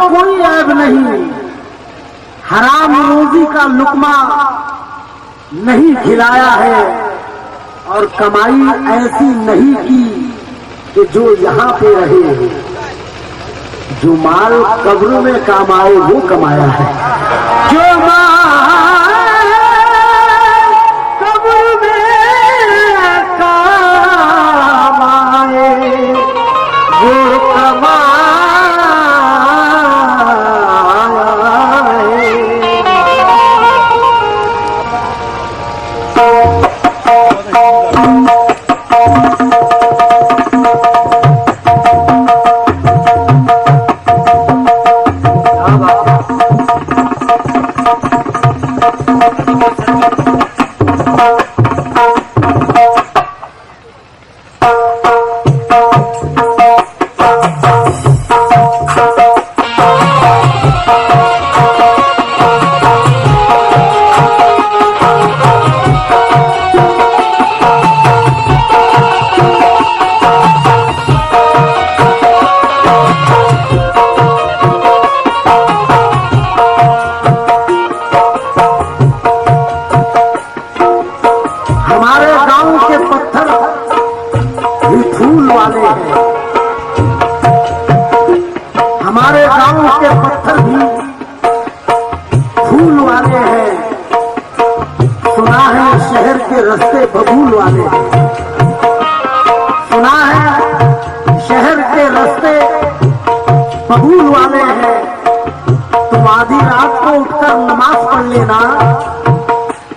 कोई ऐब नहीं, हराम रोजी का लुकमा नहीं खिलाया है और कमाई ऐसी नहीं की कि जो यहाँ पे रहे। जो माल कब्र में काम आए वो कमाया है। जो माल कब्र में काम आए वो कमाया। हमारे गांव के पत्थर भी फूल वाले हैं। सुना है शहर के रास्ते बबूल वाले हैं। सुना है शहर के रास्ते बबूल वाले हैं। तुम आधी रात को उठकर नमाज पढ़ लेना,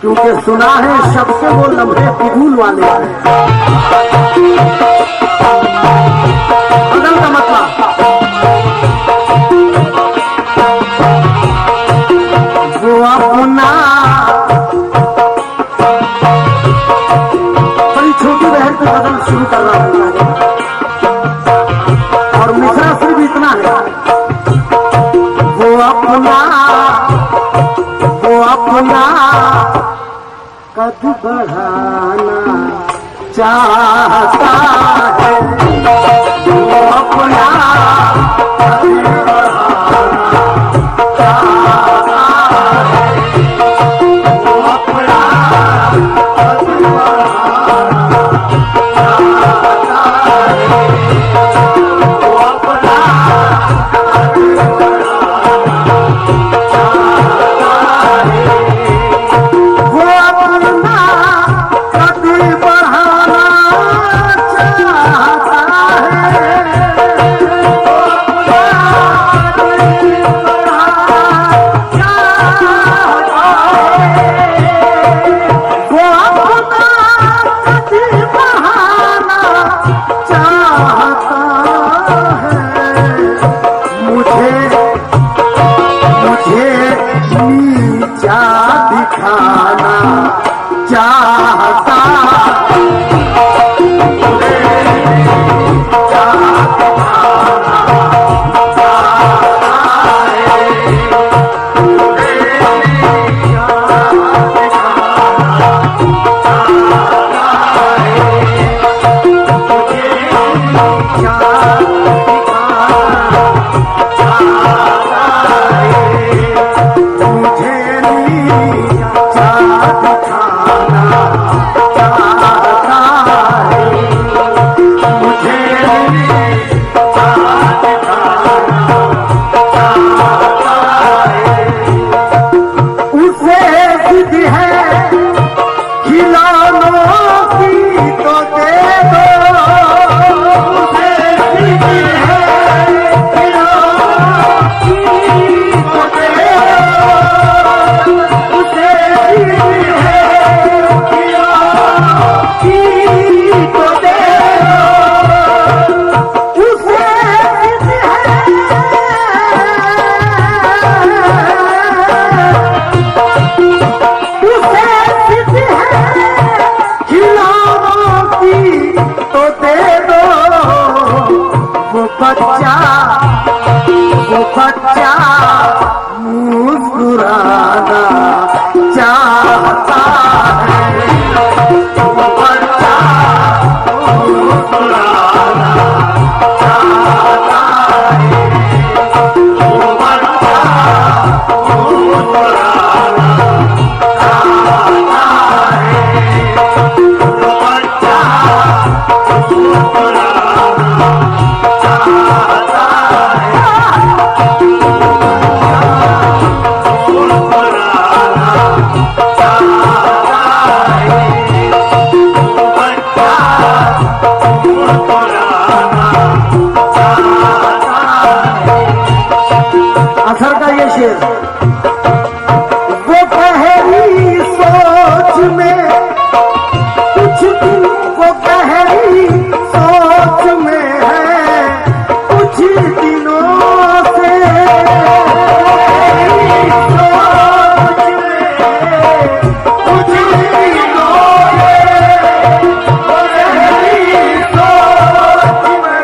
क्योंकि सुना है सबसे वो लम्हे कबूल वाले हैं। बदल का मतलब वो अपना बड़ी छोटी बहन पे बदल शुरू कर रहा हूं और मिश्रा सिर्फ इतना है। वो अपना कद बढ़ाना चाहता है। वो अपना बच्चा मुस्कुराना चाहता है। वो बच्चा मुस्कुराना चाहता है। असर का ये शेर, वो गहरी सोच में कुछ दिन, वो गहरी सोच में है कुछ दिनों से, सोच में कुछ दिनों से, वो गहरी सोच में।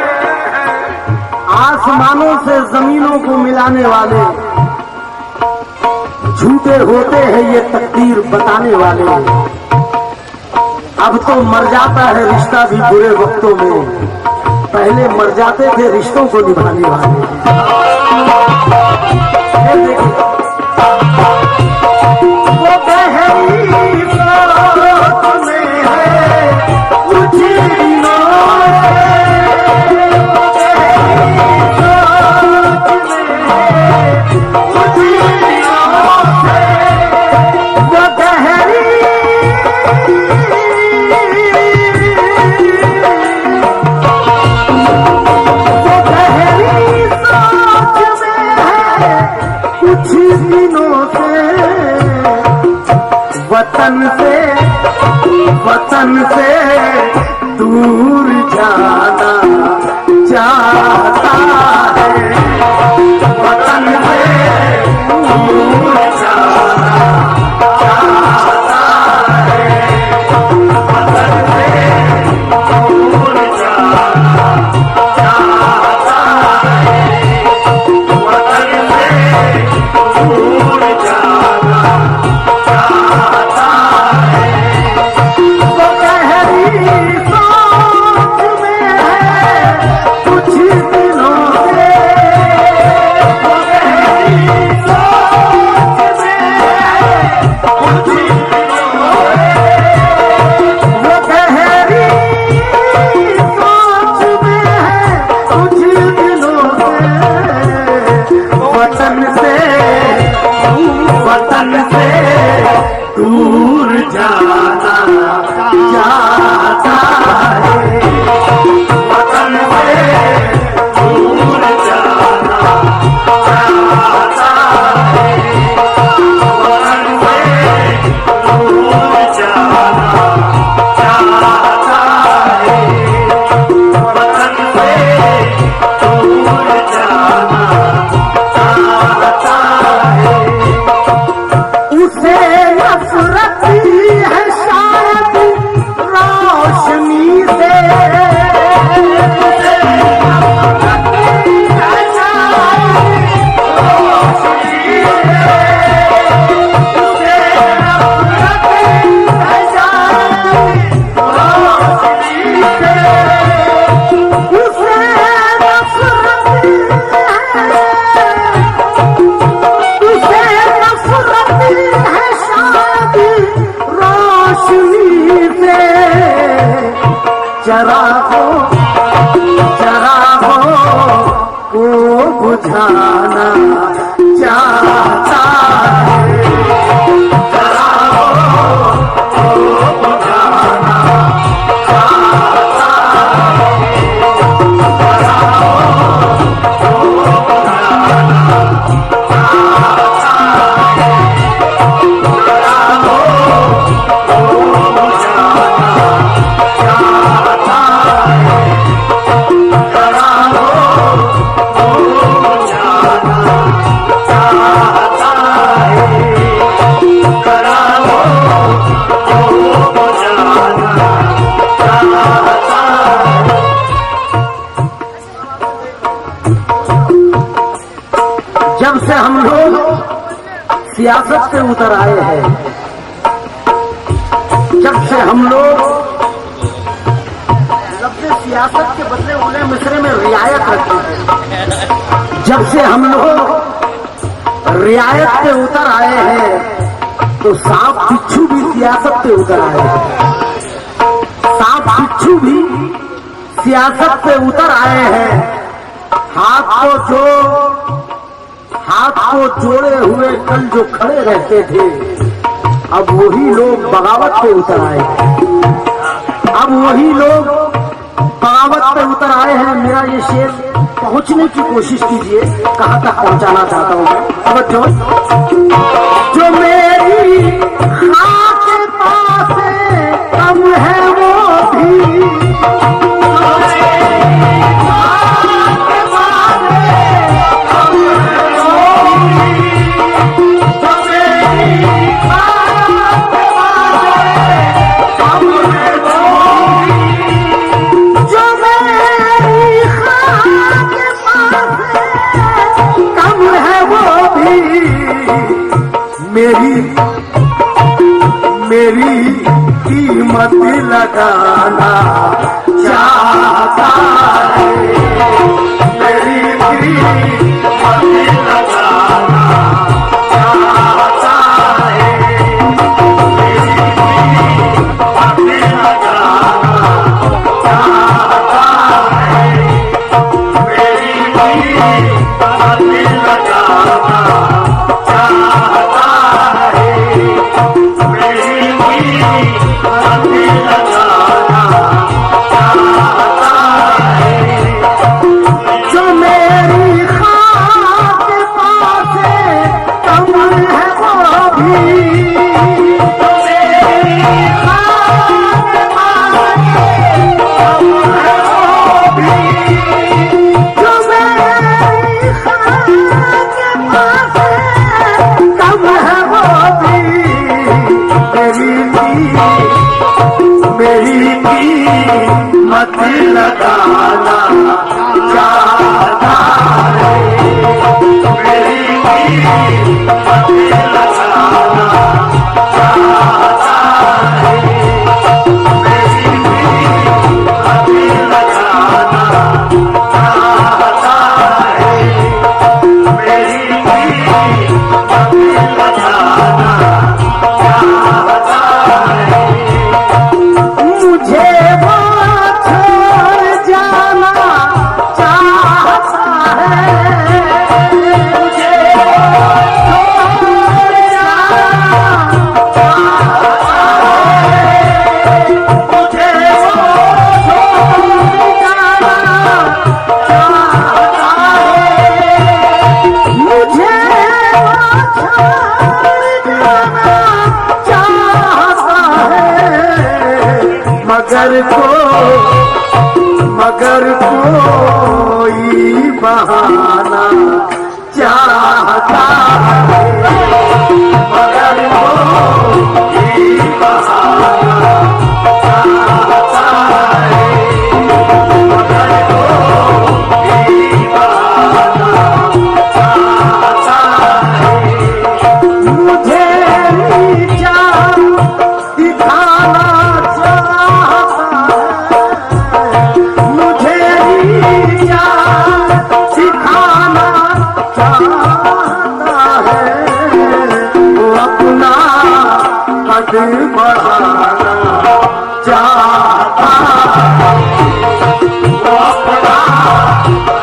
आसमानों से जमीनों को मिलाने वाले झूठे होते हैं ये तकदीर बताने वाले। अब तो मर जाता है रिश्ता भी बुरे वक्तों में, पहले मर जाते थे रिश्तों को निभाने वाले। वो गहरी सोच में है कुछ दिनों वतन से दूर जाना चाहता है, वतन से दूर जाना चाहता है, वतन से दूर जाना चाहता है, वतन से दूर जाना चाहता है। दूर जाना चाहता है, वतन से दूर जाना चाहता है, वतन से दूर जाना चाहता है, वतन से दूर जाना चाहता है। उसे नफरत है शायद रोशनी से, उसे नफरत है शायद रोशनी से, उसे नफरत है शायद रोशनी से, उसे नफरत है, उसे नफरत है शायद रोशनी से। चरागों को बुझाना चाहता है, चरागों को बुझाना चाहता है, चरागों को बुझाना चाहता है, चरागों को बुझाना चाहता है, चरागों को बुझाना चाहता है, चरागों को बुझाना चाहता है। जब से हम लोग सियासत पे उतर आए हैं, जब से हम लोग लफ्ज़ सियासत के बदले उन्हें मिसरे में रियायत रखते हैं, जब से हम लोग रियायत पे उतर आए हैं तो सांप बिच्छू भी सियासत पे उतर आए हैं, सांप बिच्छू भी सियासत पे उतर आए हैं। हाथ को जो को जोड़े हुए कल जो खड़े रहते थे, अब वही लोग बगावत पे उतर आए हैं। अब वही लोग बगावत पे उतर आए हैं। मेरा ये शेर पहुंचने की कोशिश कीजिए, कहां तक पहुंचाना चाहता हूं मैं। अब जो मेरी खाक के पास कम है वो भी, मेरी कीमत लगाना चाहता है, मेरी कीमत लगाना चाहता है, मेरी कीमत लगाना चाहता है, मेरी कीमत लगाना चाहता है, मेरी जो मेरी खाक के पास कम है वो भी, जो मेरी खाक के पास कम है वो भी, जो मेरी खाक के पास कम है वो भी, मेरी कीमत लगाना चाहता है, मेरी कीमत लगाना चाहता है, मेरी कीमत लगाना चाहता है, मेरी कीमत लगाना चाहता है। मुझे वो छोड़ जाना चाहता है, मुझे वो छोड़ जाना चाहता है, मुझे वो छोड़ जाना चाहता है, मुझे वो छोड़ जाना चाहता है, मगर कोई बहाना चाहता है, मगर कोई बहाना चाहता है, मगर कोई बहाना चाहता है, मुझे नीचा दिखाना चाहता है, मुझे नीचा सिखाना चाहता है, वो अपना कद बढ़ाना चाहता है, वो अपना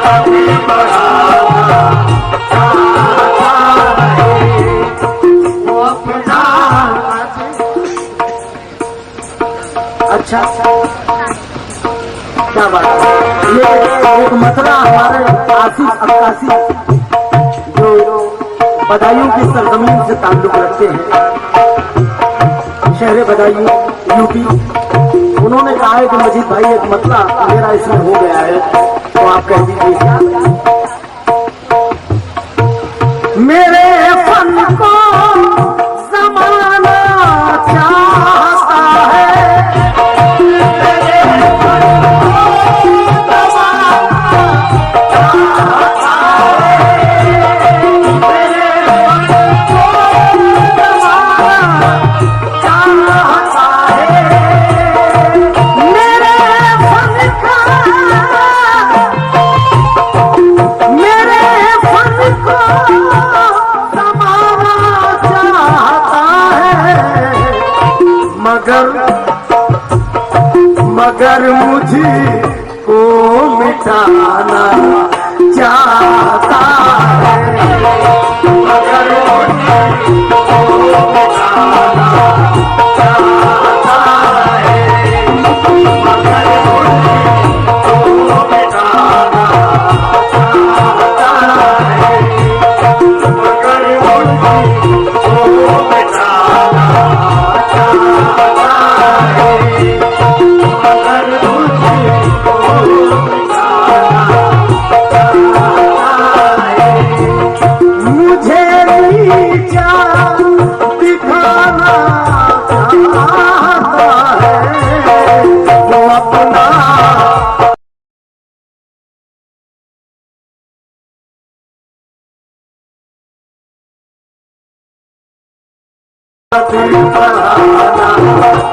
कद बढ़ाना चाहता है, वो अपना। अच्छा, क्या बात है। ये एक मतला हमारे आसिफ अब्बासी जो बदायूं की सरजमीन से ताल्लुक रखते हैं, शहर बदायूं यूपी, उन्होंने कहा है कि मजीद भाई एक मतला मेरा इसमें हो गया है, तो आप कह दीजिए। मेरे फन को ज़माना चाहता है, मेरे फन को ज़माना चाहता है, मेरे फन को ज़माना चाहता है, मेरे फन का, मेरे फन को ज़माना चाहता है, मगर मुझे को मिटाना चाहता है, मुझे नीचा दिखाना चाहता है वो अपना दिखाना